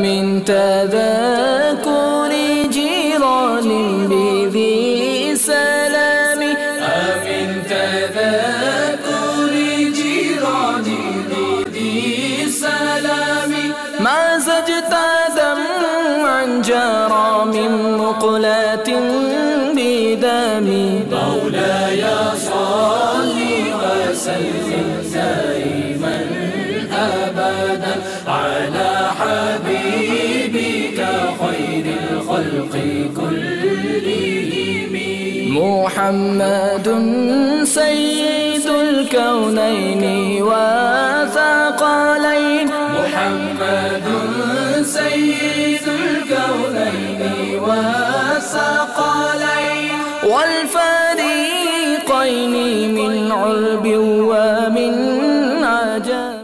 من تذكر جيران بذي سلام من تذكر جيران بذي سلام ما زجت دمعا جرى من مقلة بدمي مولاي صل وسلم دائما أبدا على حبيبك خير الخلق كلهم محمد سيد الكونين وثقلين محمد سيد الكونين وثقلين والفريقين من عرب ومن عجم